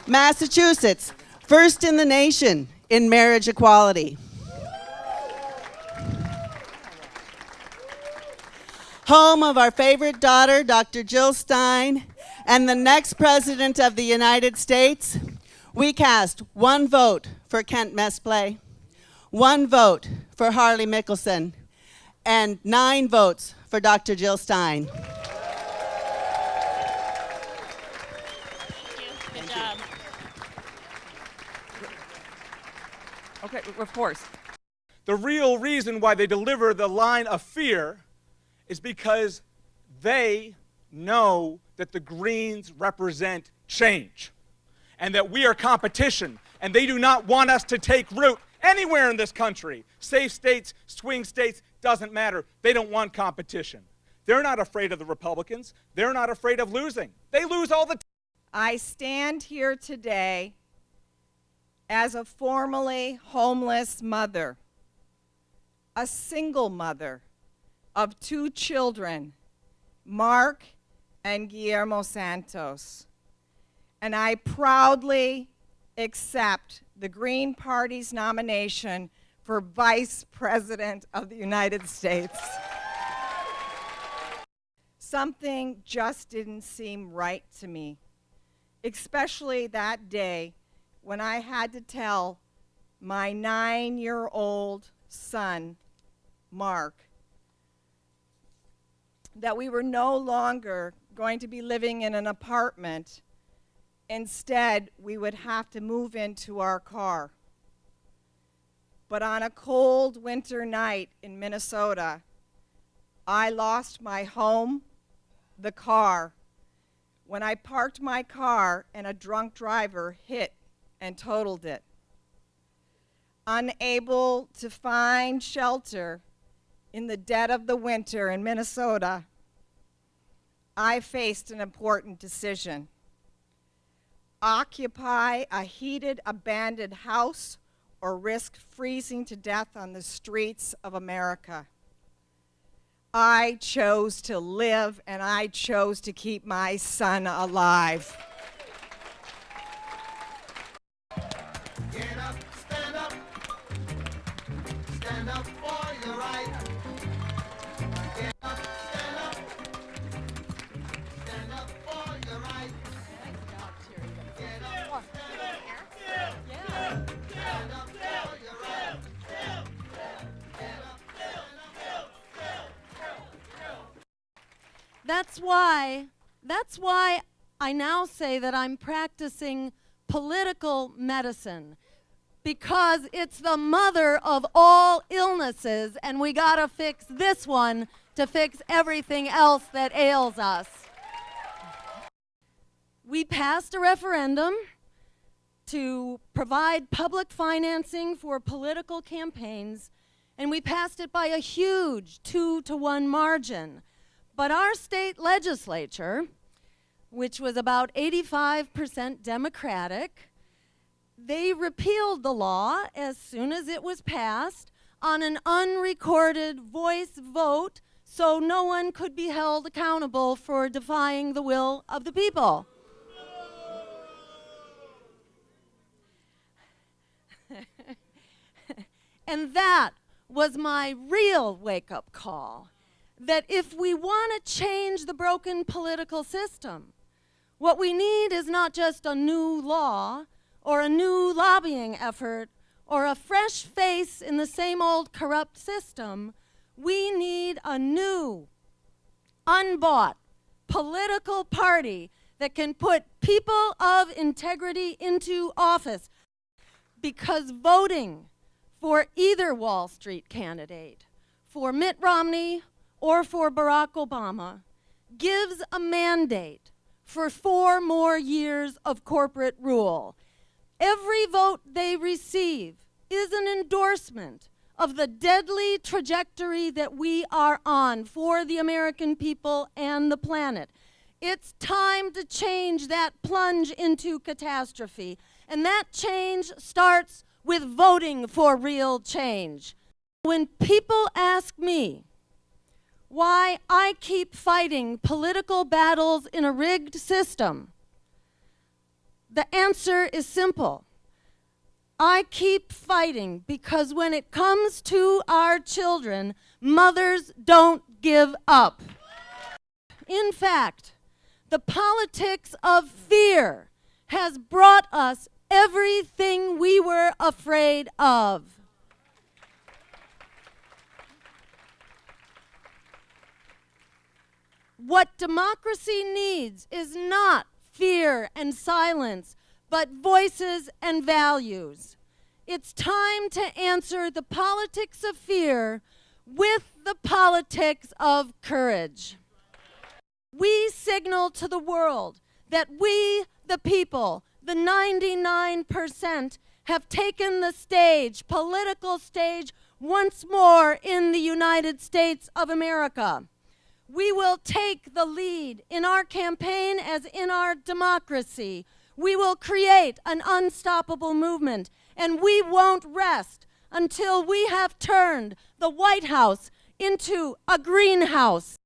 Massachusetts, first in the nation in marriage equality. Home of our favorite daughter, Dr. Jill Stein, and the next President of the United States, we cast one vote for Kent Mesplay, one vote for Harley Mickelson, and 9 votes for Dr. Jill Stein. Good job. Okay, of course. The real reason why they deliver the line of fear is because they know that the Greens represent change and that we are competition, and they do not want us to take root anywhere in this country. Safe states, swing states, doesn't matter. They don't want competition. They're not afraid of the Republicans. They're not afraid of losing. They lose all the time. I stand here today as a formerly homeless mother, a single mother of 2 children, Mark and Guillermo Santos. And I proudly accept the Green Party's nomination for Vice President of the United States. Something just didn't seem right to me, especially that day when I had to tell my 9-year-old son, Mark, that we were no longer going to be living in an apartment. Instead, we would have to move into our car. But on a cold winter night in Minnesota, I lost my home, the car, when I parked my car and a drunk driver hit and totaled it. Unable to find shelter in the dead of the winter in Minnesota, I faced an important decision. Occupy a heated, abandoned house or risk freezing to death on the streets of America. I chose to live, and I chose to keep my son alive. Get up, stand up. Stand up for your right. Get up, stand up. Stand up for your right. Get up, stand up. Stand up for your right. That's why I now say that I'm practicing political medicine, because it's the mother of all illnesses, and we gotta fix this one to fix everything else that ails us. We passed a referendum to provide public financing for political campaigns, and we passed it by a huge 2-to-1 margin. But our state legislature, which was about 85% Democratic, they repealed the law as soon as it was passed on an unrecorded voice vote, so no one could be held accountable for defying the will of the people. And that was my real wake-up call, that if we want to change the broken political system, what we need is not just a new law or a new lobbying effort or a fresh face in the same old corrupt system. We need a new, unbought political party that can put people of integrity into office, because voting for either Wall Street candidate, for Mitt Romney or for Barack Obama, gives a mandate for 4 more years of corporate rule. Every vote they receive is an endorsement of the deadly trajectory that we are on for the American people and the planet. It's time to change that plunge into catastrophe, and that change starts with voting for real change. When people ask me why I keep 'keep fighting political battles in a rigged system. The answer is simple. I keep fighting because when it comes to our children, mothers don't give up. In fact, the politics of fear has brought us everything we were afraid of. What democracy needs is not fear and silence, but voices and values. It's time to answer the politics of fear with the politics of courage. We signal to the world that we, the people, the 99%, have taken the stage, political stage, once more in the United States of America. We will take the lead in our campaign as in our democracy. We will create an unstoppable movement, and we won't rest until we have turned the White House into a greenhouse.